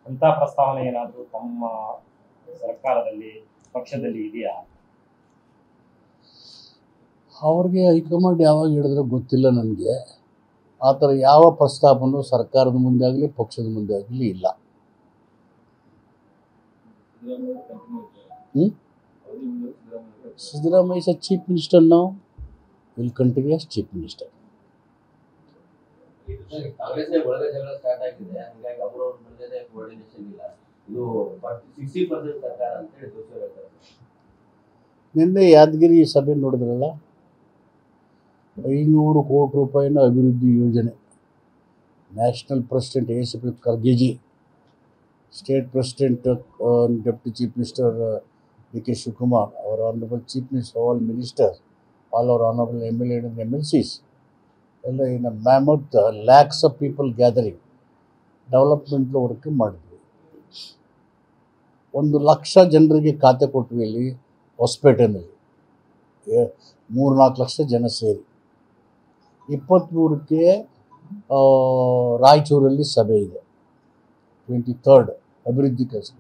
ಅಂತ ಪ್ರಸ್ತಾವನೆ ಏನಾದರೂ ತಮ್ಮ ಸರ್ಕಾರದಲ್ಲಿ ಪಕ್ಷದಲ್ಲಿ ಇದೆಯಾ? ಅವ್ರಿಗೆ ಹೈಕಮಾಂಡ್ ಯಾವಾಗ ಹೇಳಿದ್ರೆ ಗೊತ್ತಿಲ್ಲ ನನಗೆ. ಆ ಥರ ಯಾವ ಪ್ರಸ್ತಾಪನೂ ಸರ್ಕಾರದ ಮುಂದೆ ಆಗಲಿ ಪಕ್ಷದ ಮುಂದೆ ಆಗಲಿ ಇಲ್ಲ. ಸಿದ್ದರಾಮಯ್ಯ ಇಸ್ ಚೀಫ್ ಮಿನಿಸ್ಟರ್ ನಾವು will continue as chief minister. ನಿನ್ನೆ ಯಾದಗಿರಿ ಸಭೆ ನೋಡಿದ್ರಲ್ಲ, 500 ಕೋಟಿ ರೂಪಾಯಿನ ಅಭಿವೃದ್ಧಿ ಯೋಜನೆ. National president ACP Kharge ji, state president deputy chief minister DK Shivakumar, our honorable chief minister, all ministers, all our honorable MLA and MLCs, ಎಲ್ಲ in a mammoth lakhs of people gathering development work ಮಾಡಿದ್ವಿ. 1,00,000 ಜನರಿಗೆ ಖಾತೆ ಕೊಟ್ವಿ. ಇಲ್ಲಿ ಹೊಸಪೇಟೆನಲ್ಲಿ 3-4 ಲಕ್ಷ ಜನ ಸೇರಿ. 23ಕ್ಕೆ ರಾಯಚೂರಲ್ಲಿ ಸಭೆ ಇದೆ. 23rd ಅಭಿವೃದ್ಧಿ ಕೆಲಸ.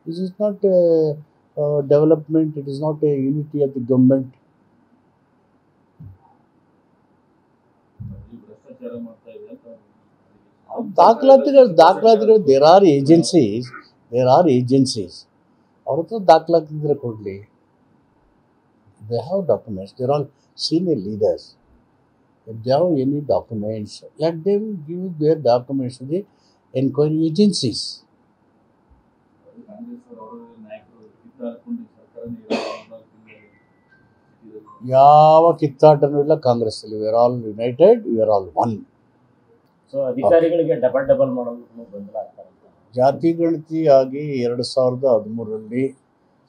This is not development, it is not a unity of the government. ದಾಖಲಾತಿಗಳು there are agencies. ಅವ್ರ ಹತ್ರ ದಾಖಲಾತಿದ್ರೆ ಕೊಡಲಿ. They have documents. They are all senior leaders. If they have any documents, let them give their documents to the enquiry agencies. ಯಾವ ಕಿತ್ತಾಟನೂ ಇಲ್ಲ ಕಾಂಗ್ರೆಸ್ಸಲ್ಲಿ. We are all united, we are all one. So ಅಧಿಕಾರಿಗಳಿಗೆ double ಮಾಡಲು ಗೊಂದಲ ಆಗ್ತಾರೆ. ಜಾತಿ ಗಣತಿ ಆಗಿ 2013ರಲ್ಲಿ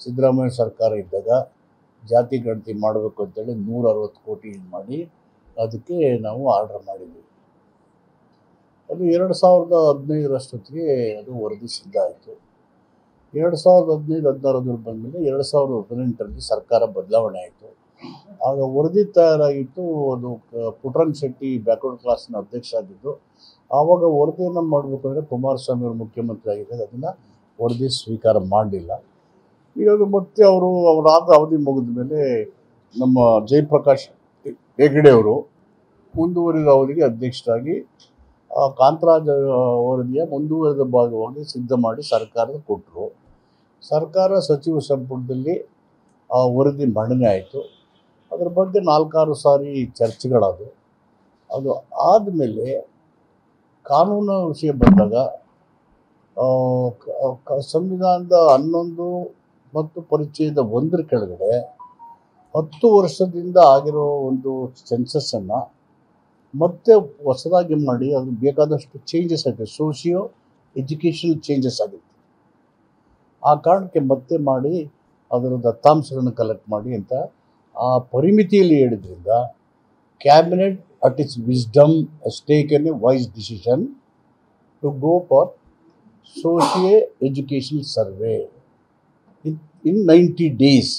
ಸಿದ್ದರಾಮಯ್ಯ ಸರ್ಕಾರ ಇದ್ದಾಗ ಜಾತಿ ಗಣತಿ ಮಾಡಬೇಕು ಅಂತೇಳಿ 160 ಕೋಟಿ ಮಾಡಿ ಅದಕ್ಕೆ ನಾವು ಆರ್ಡರ್ ಮಾಡಿದ್ವಿ. ಅದು 2015ರಷ್ಟೊತ್ತಿಗೆ ಅದು ವರದಿ ಸಿದ್ಧ ಆಯಿತು. 2015-16 ಬಂದಮೇಲೆ 2018ರಲ್ಲಿ ಸರ್ಕಾರ ಬದಲಾವಣೆ ಆಯಿತು. ಆಗ ವರದಿ ತಯಾರಾಗಿತ್ತು. ಅದು ಪುಟ್ಟರಂಗ ಶೆಟ್ಟಿ ಬ್ಯಾಕ್ವರ್ಡ್ ಕ್ಲಾಸ್ನ ಅಧ್ಯಕ್ಷ ಆಗಿದ್ದು. ಆವಾಗ ವರದಿಯನ್ನು ಮಾಡಬೇಕಂದ್ರೆ ಕುಮಾರಸ್ವಾಮಿ ಅವರು ಮುಖ್ಯಮಂತ್ರಿ ಆಗಿದ್ದಾಗ ಅದನ್ನು ವರದಿ ಸ್ವೀಕಾರ ಮಾಡಲಿಲ್ಲ. ಈಗ ಅದು ಮತ್ತೆ ಅವರಾದ ಅವಧಿ ಮುಗಿದ ಮೇಲೆ ನಮ್ಮ ಜಯಪ್ರಕಾಶ್ ಹೆಗಡೆ ಅವರು ಮುಂದುವರಿದ ಅವಧಿಗೆ ಅಧ್ಯಕ್ಷರಾಗಿ ಕಾಂತರಾಜ್ ವರದಿಯ ಮುಂದುವರೆದ ಭಾಗವಾಗಿ ಸಿದ್ಧ ಮಾಡಿ ಸರ್ಕಾರದ ಕೊಟ್ಟರು. ಸರ್ಕಾರ ಸಚಿವ ಸಂಪುಟದಲ್ಲಿ ಆ ವರದಿ ಮಂಡನೆ ಆಯಿತು. ಅದರ ಬಗ್ಗೆ 4-6 ಸಾರಿ ಚರ್ಚೆಗಳಾದವು. ಅದು ಆದಮೇಲೆ ಕಾನೂನು ವಿಷಯ ಬಂದಾಗ ಸಂವಿಧಾನದ 11 ಮತ್ತು ಪರಿಚಯದ 1 ಕೆಳಗಡೆ 10 ವರ್ಷದಿಂದ ಆಗಿರೋ ಒಂದು ಸೆನ್ಸಸ್ಸನ್ನು ಮತ್ತೆ ಹೊಸದಾಗಿ ಮಾಡಿ ಅದು ಬೇಕಾದಷ್ಟು ಚೇಂಜಸ್ ಆಗಿದೆ. ಸೋಷಿಯೋ ಎಜುಕೇಷನಲ್ ಚೇಂಜಸ್ ಆಗಿದೆ. ಆ ಕಾರಣಕ್ಕೆ ಮತ್ತೆ ಮಾಡಿ ಅದರ ದತ್ತಾಂಶಗಳನ್ನು ಕಲೆಕ್ಟ್ ಮಾಡಿ ಅಂತ ಆ ಪರಿಮಿತಿಯಲ್ಲಿ ಹೇಳಿದ್ರಿಂದ cabinet at its wisdom has taken a wise decision to go for socio educational survey in 90 days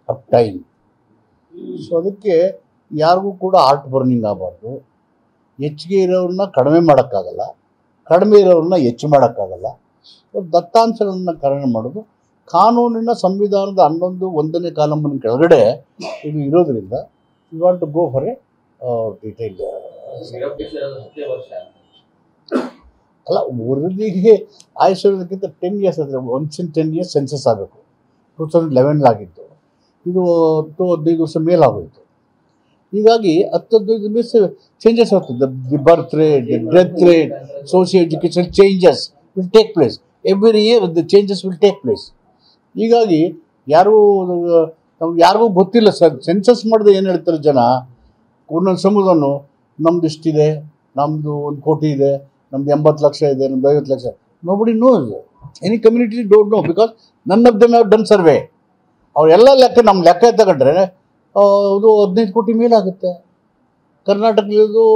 of time. So ಅದಕ್ಕೆ ಯಾರಿಗೂ ಕೂಡ ಆರ್ಟ್ ಬರ್ನಿಂಗ್ ಆಗಬಾರ್ದು. ಹೆಚ್ಚಿಗೆ ಇರೋರನ್ನ ಕಡಿಮೆ ಮಾಡೋಕ್ಕಾಗಲ್ಲ, ಕಡಿಮೆ ಇರೋರನ್ನ ಹೆಚ್ಚು ಮಾಡೋಕ್ಕಾಗಲ್ಲ. ದತ್ತಾಂಶಗಳನ್ನು ಕಡಿಮೆ ಮಾಡೋದು ಕಾನೂನಿನ ಸಂವಿಧಾನದ 11ನೇ ಕಾಲಂನ ಕೆಳಗಡೆ ಇದು ಇರೋದ್ರಿಂದ you want to go for a detail. ಅಲ್ಲ, ವರದಿಗೆ ಆಯ್ಸೋದಕ್ಕಿಂತ 10 ಇಯರ್ಸ್ ಆದರೆ ಒನ್ಸ್ ಇನ್ 10 ಇಯರ್ಸ್ ಸೆನ್ಸಸ್ ಆಗಬೇಕು. 2011 ಆಗಿತ್ತು. ಇದು 10-15 ವರ್ಷ ಮೇಲಾಗೋಯಿತು. ಹೀಗಾಗಿ 10-15 ವರ್ಷ ಚೇಂಜಸ್ ಆಗ್ತದೆ. The birth rate, the death rate, socio education changes will take place. Every here the changes will take place. ಹೀಗಾಗಿ ಯಾರಿಗೂ ಗೊತ್ತಿಲ್ಲ ಸರ್. ಸೆನ್ಸಸ್ ಮಾಡಿದ್ರೆ ಏನು ಹೇಳ್ತಾರೆ ಜನ, ಒಂದೊಂದು ಸಮುದಾಯನು ನಮ್ದು ಇಷ್ಟಿದೆ, ನಮ್ಮದು 1 ಕೋಟಿ ಇದೆ, ನಮ್ದು 80 ಲಕ್ಷ ಇದೆ, ನಮ್ದು 50 lakh. Nobody nose. Any community don't know because none of them have done survey. ಅವರೆಲ್ಲ ನಮ್ಮ ಲೆಕ್ಕ ತಗೊಂಡ್ರೆ ಅದು 15 ಕೋಟಿ ಮೇಲಾಗುತ್ತೆ. ಕರ್ನಾಟಕದ್ದು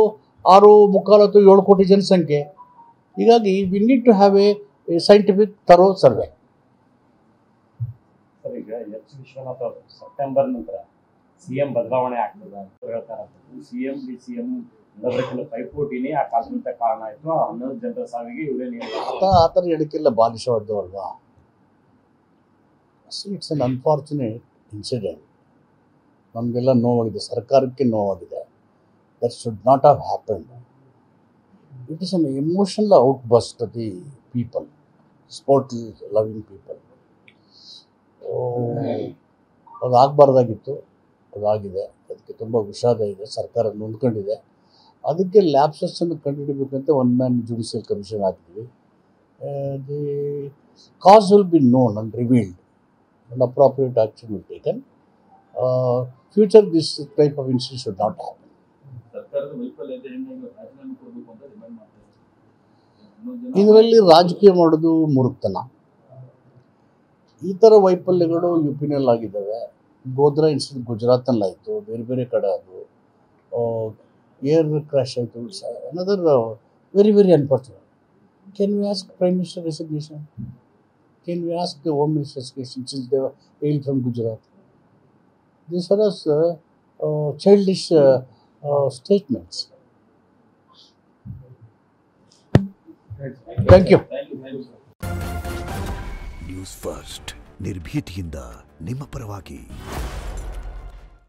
6.75 7 ಕೋಟಿ ಜನಸಂಖ್ಯೆ. ಹೀಗಾಗಿ we need to have a scientific thorough survey. Sir, ಈಗ ಎಚ್ ವಿಶ್ವನಾಥ್ ಅವರು ಸೆಪ್ಟೆಂಬರ್ ನಂತರ CM ಬದಲಾವಣೆ ಆಗ್ತದೆ ಅಂತ ಹೇಳ್ತಾರೆ. CM DCM ಅಂದ್ರೆ ಕೆಲವು ಪೈಪೋಟಿನೇ ಆ ಕಾಲ್ಪನಿಕ ಕಾರಣ ಆಯ್ತು. ಆ 11 ಜನರ ಸಾವಿಗೆ ಇವರೇ ಆ ಥರ ಹೇಳಿಕೆಲ್ಲ ಬಾಲಿಶವಾದ್ದು ಅಲ್ವಾ? It's an unfortunate incident. ನಮಗೆಲ್ಲ ನೋವಾಗಿದೆ, ಸರ್ಕಾರಕ್ಕೆ ನೋವಾಗಿದೆ. That should not have happened. It is an emotional outburst of the people, sport loving people. ಅದು ಆಗಬಾರ್ದಾಗಿತ್ತು, ಅದಾಗಿದೆ. ಅದಕ್ಕೆ ತುಂಬ ವಿಷಾದ ಇದೆ, ಸರ್ಕಾರ ನೊಂದ್ಕೊಂಡಿದೆ. ಅದಕ್ಕೆ ಲ್ಯಾಪ್ಸಸ್ಸನ್ನು ಕಂಡುಹಿಡಬೇಕಂತ ಒನ್ ಮ್ಯಾನ್ ಜುಡಿಷಿಯಲ್ ಕಮಿಷನ್ ಹಾಕಿದ್ವಿ. The cos will be known and revealed and appropriate action will taken. Future this type of incident should not happen. ಇದರಲ್ಲಿ ರಾಜಕೀಯ ಮಾಡೋದು ಮುರುಕ್ತನ. ಈ ಥರ ವೈಫಲ್ಯಗಳು ಯು ಪಿನಲ್ಲಿ ಆಗಿದ್ದಾವೆ. ಗೋಧ್ರಾ ಇನ್ಸಿಡೆಂಟ್ ಗುಜರಾತ್ನಲ್ಲಾಯಿತು, ಬೇರೆ ಬೇರೆ ಕಡೆ ಅದು ಏರ್ ಕ್ರ್ಯಾಶ್ ಆಯಿತು. Another very very unfortunate. Can we ask prime minister resignation? Can we ask the home minister resignation since they he'll from Gujarat? These are childish statements. Thank you. News first ನಿರ್ಭೀತಿಯಿಂದ ನಿಮ್ಮ ಪರವಾಗಿ.